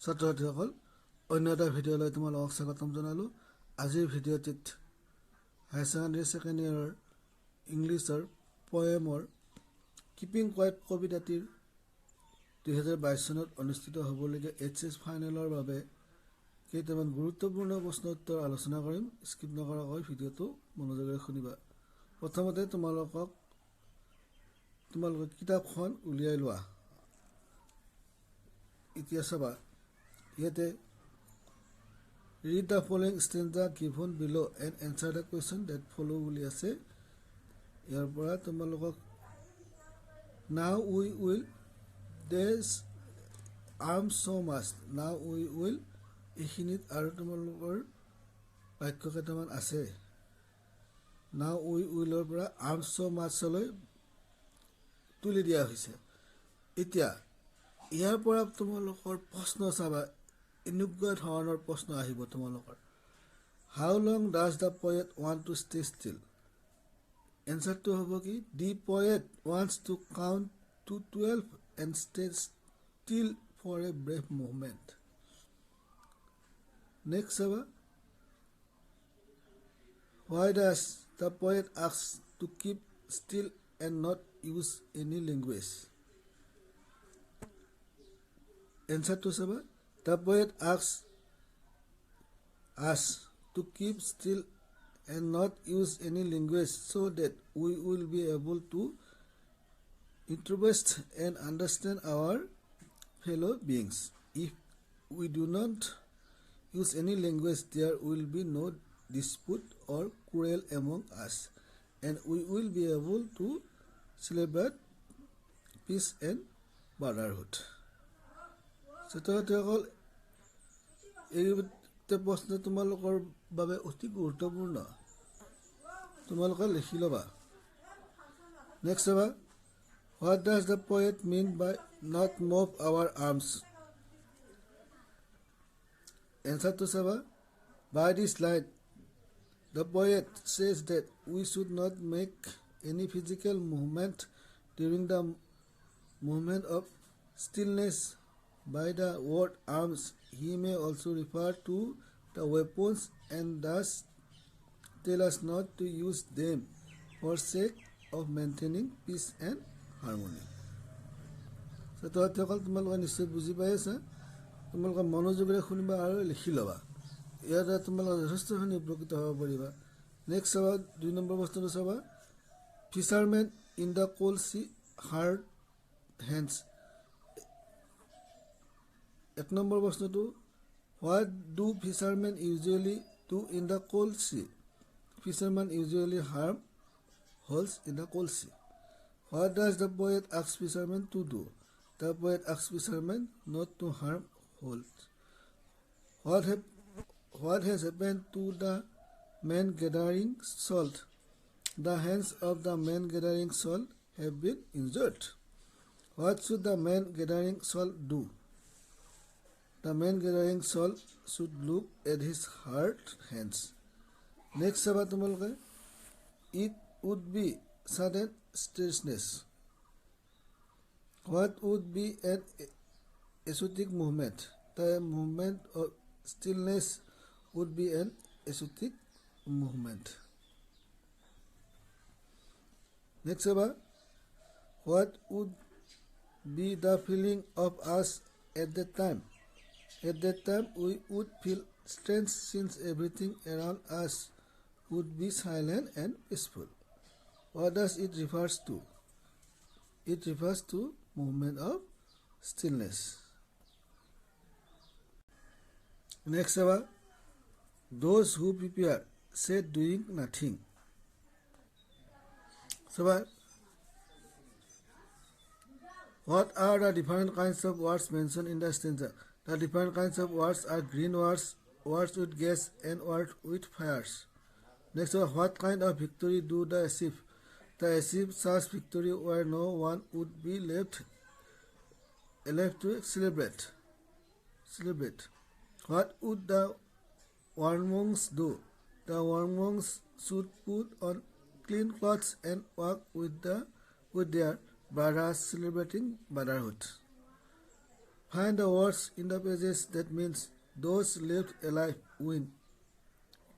ছাত্ৰ-ছাত্ৰীসকল অন্য এটা ভিডিঅ'লৈ তোমালোকক স্বাগতম জনালোঁ। আজিৰ ভিডিঅ'টিত হায়াৰ ছেকেণ্ডেৰী ছেকেণ্ড ইয়াৰৰ ইংলিছৰ পয়েমৰ কিপিং কোৱাইট কবিতাটিৰ 2022 চনত অনুষ্ঠিত হ'বলগীয়া এইচএছ ফাইনেলৰ বাবে কেইটামান গুৰুত্বপূৰ্ণ প্ৰশ্ন উত্তৰ আলোচনা কৰিম। স্কিপ নকৰাকৈ ভিডিঅ'টো মনোযোগেৰে শুনিবা। প্ৰথমতে তোমালোকে কিতাপখন উলিয়াই লোৱা। এতিয়া চাবা ইয়াতে read the following stanza given below and answer the question that follow বুলি আছে। ইয়াৰ পৰা তোমালোকক now we will this arm so much now we will এইখিনিত আৰু তোমালোকৰ বাক্য কেইটামান আছে। now we will ৰ পৰা arm so much লৈ তুলি দিয়া হৈছে। এতিয়া ইয়াৰ পৰা তোমালোকৰ প্ৰশ্ন চাবা, এনেকুৱা ধৰণৰ প্ৰশ্ন আহিব তোমালোকৰ। How long does the poet want to stay still? এনচাৰটো হ'ব কি? The poet wants to count to 12 and stay still for a brief moment. Next চাবা, why does the poet ask to keep still and not use any language? এনচাৰটো চাবা, the poet asks us to keep still and not use any language so that we will be able to interpret and understand our fellow beings. If we do not use any language, there will be no dispute or quarrel among us, and we will be able to celebrate peace and brotherhood. ছাত্ৰ-ছাত্ৰীসকল, এই প্ৰশ্ন তোমালোকৰ বাবে অতি গুৰুত্বপূৰ্ণ, তোমালোকে লিখি ল'বা। নেক্সট চাবা, what does the poet mean by not move our arms? এনচাৰটো চাবা, by this line the poet says that we should not make any physical movement during the moment of stillness. By the word arms, he may also refer to the weapons and thus tell us not to use them for sake of maintaining peace and harmony. ছাত্ৰ-ছাত্ৰীসকল, তোমালোকে নিশ্চয় বুজি পাই আছা। তোমালোকে মনোযোগেৰে শুনিবা আৰু লিখি ল'বা। ইয়াৰ দ্বাৰা তোমালোকে যথেষ্টখিনি উপকৃত হ'ব পাৰিবা। নেক্সট চাবা, 2 নম্বৰ প্ৰশ্নটো চাবা, fishermen in the cold sea hard hands. 1 number প্ৰশ্নটো, what do fishermen usually do in the cold sea? Fishermen usually harm holes in the cold sea. What does the poet ask fishermen to do? The poet asks fishermen not to harm holes. What has happened to the men gathering salt? The hands of the men gathering salt have been injured. What should the men gathering salt do? The man gathering salt should look at his hurt hands. Next চাবা তোমালোকে, it would be sudden stillness. What would be an aesthetic movement? The movement of stillness would be an aesthetic movement. Next চাবা, what would be the feeling of us at that time? At that time, we would feel strange since everything around us would be silent and peaceful. What does it refers to? It refers to movement of stillness. Next, those who prepare say doing nothing. So, what are the different kinds of words mentioned in the stanza? The different kinds of words are green words, words with gas, and words with fires. Next, what kind of victory do they achieve? They achieve such victory where no one would be left alive to celebrate. What would the worm-monks do? The worm-monks should put on clean clothes and walk with their brothers, celebrating brotherhood. Find the words in the pages that means those left alive win.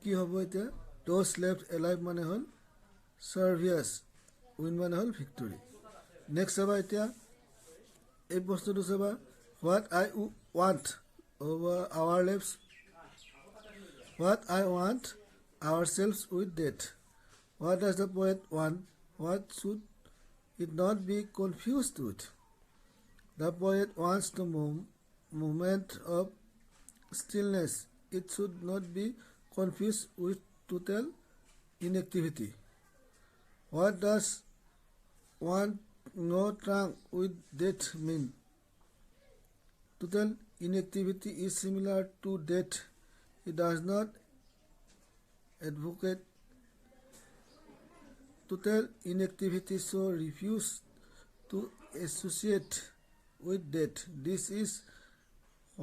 কি হ'ব এতিয়া? Those left alive মানে হ'ল servious, win মানে হ'ল victory. Next চাবা এতিয়া এই বস্তুটো চাবা what I want over our lives. What I want ourselves with death. What does the poet want? What should it not be confused with? The poet wants the moment of stillness. It should not be confused with total inactivity. What does want no trunk with death mean? Total inactivity is similar to death. It does not advocate total inactivity, so refuse to associate with death. This is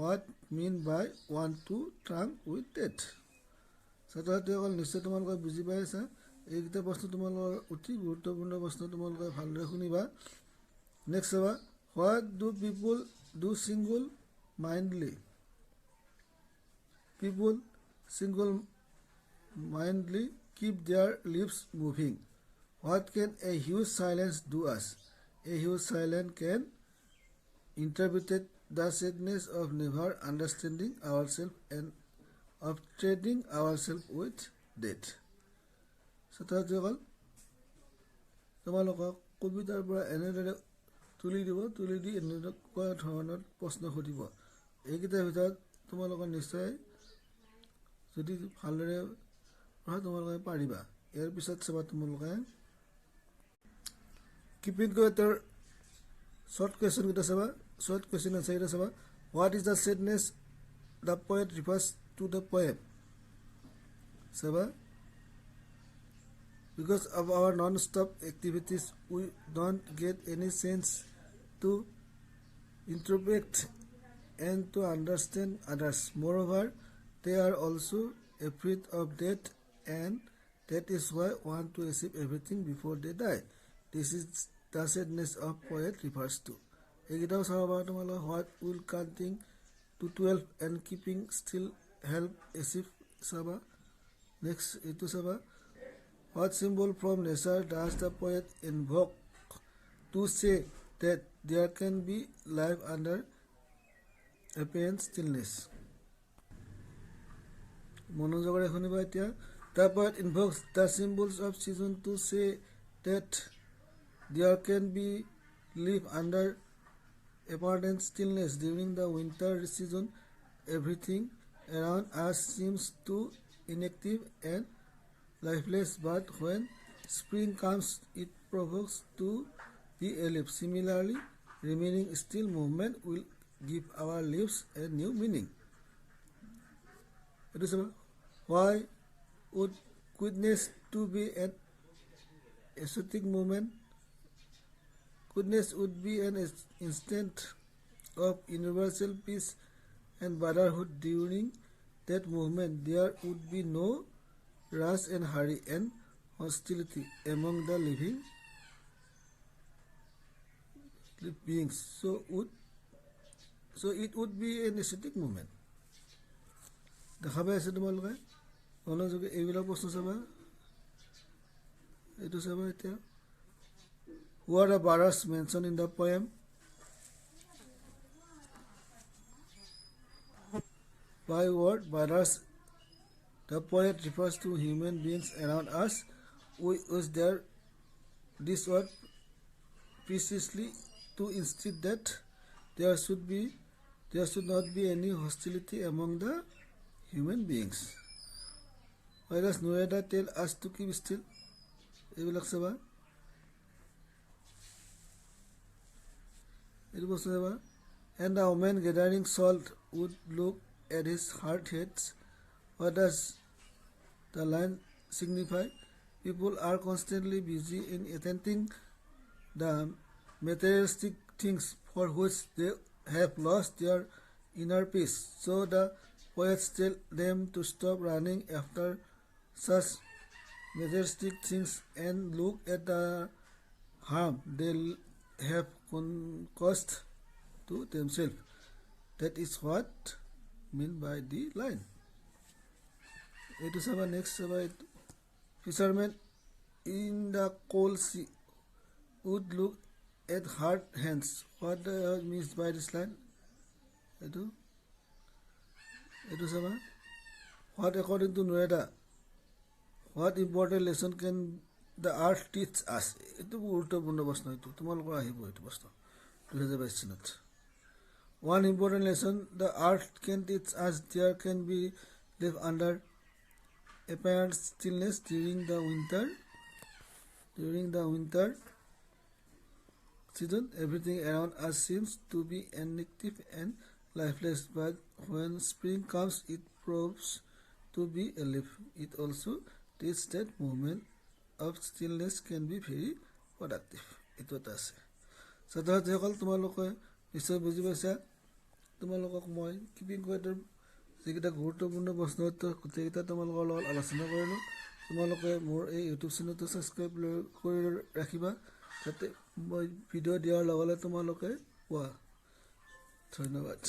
what mean by want to trunk with death. ছাত্ৰসকল নিশ্চয় তোমালোকে বুজি পাইছা। এইকেইটা বস্তু তোমালোকৰ অতি গুৰুত্বপূৰ্ণ বস্তু, তোমালোকে ভালদৰে শুনিবা। নেক্সট চাবা what do people do single mindedly. People single-mindedly keep their lips moving. What can a huge silence do us? A huge silence can interpret the sadness of never understanding ourselves and of trading ourselves with death. ছাত্ৰসকল তোমালোকক কবিতাৰ পৰা এনেদৰে তুলি দি এনেকুৱা ধৰণৰ প্ৰশ্ন সুধিব। এইকেইটাৰ ভিতৰত তোমালোকৰ নিশ্চয় যদি ভালদৰে পঢ়া তোমালোকে পাৰিবা। ইয়াৰ পিছত চাবা তোমালোকে কিপিং কুৱেটৰ শ্বৰ্ট কুৱেশ্যন কেইটা চাবা। শ্বৰ্ট কুৱেশ্যন আনচাৰ কেইটা চাবা। What is the sadness the poet refers to the poem. চাবা because of our non-stop activities we don't get any sense to interpret and to understand others. Moreover, they are also afraid of death, and that is why want to achieve everything before they die. This is the sadness of poet refers to. Egitaw sawa tomalo what will counting to 12 and keeping still help achieve saba. Next itu saba what symbol from nature does the poet invoke to say that there can be life under apparent stillness. মনোযোগৰে শুনিবা এতিয়া। The poet invokes the symbols of season to say that there can be life under apparent stillness. During the winter season, everything around us seems too inactive and lifeless, but when spring comes, it provokes to be alive. Similarly, remaining still movement will give our lives a new meaning. It is why would goodness to be an aesthetic movement? Goodness would be an instant of universal peace and brotherhood. During that movement, there would be no rush and hurry and hostility among the living beings. So it would be an aesthetic movement. দেখা পাই আছে তোমালোকে মনোযোগে এইবিলাক বস্তু চাবা। এইটো চাবা এতিয়া who are the brothers mentioned in the poem? By word brothers, the poet refers to human beings around us. We use this word precisely to insist that there should not be any hostility among the human beings. Why does Noeda tell us to keep still? এইবিলাক চাবা। এইটো বস্তু চাবা। And the woman gathering salt would look at his hard heads. What does the line signify? People are constantly busy in attending the materialistic things for which they have lost their inner peace. So the poets tell them to stop running after such materialistic things and look at the harm they have caused to themselves. That is what meant by the line. It is our next about fishermen in the cold sea would look at hard hands. What means by this line? It is our what according to Noeda, what important lesson can the art teach us? এইটো গুৰুত্বপূৰ্ণ প্ৰশ্ন এইটো তোমালোকৰ আহিব এইটো প্ৰশ্ন 2022 চনত One important lesson the art can teach us there can be live under apparent stillness during the winter season. Everything around us seems to be inactive and lifeless, but when spring comes it proves to be alive. It also teaches that moment of stillness can be very productive. It was us. ছাত্ৰসকল তোমালোকে নিশ্চয় বুজি পাইছা তোমালোকক মই keeping কোৱেটৰ যিকেইটা গুৰুত্বপূৰ্ণ প্ৰশ্ন উত্তৰ গোটেইকেইটা তোমালোকৰ লগত আলোচনা কৰিলোঁ তোমালোকে মোৰ এই ইউটিউব চেনেলটো ছাবস্ক্ৰাইব কৰি ৰাখিবা যাতে মই ভিডিঅ' দিয়াৰ লগে লগে তোমালোকে পোৱা ধন্যবাদ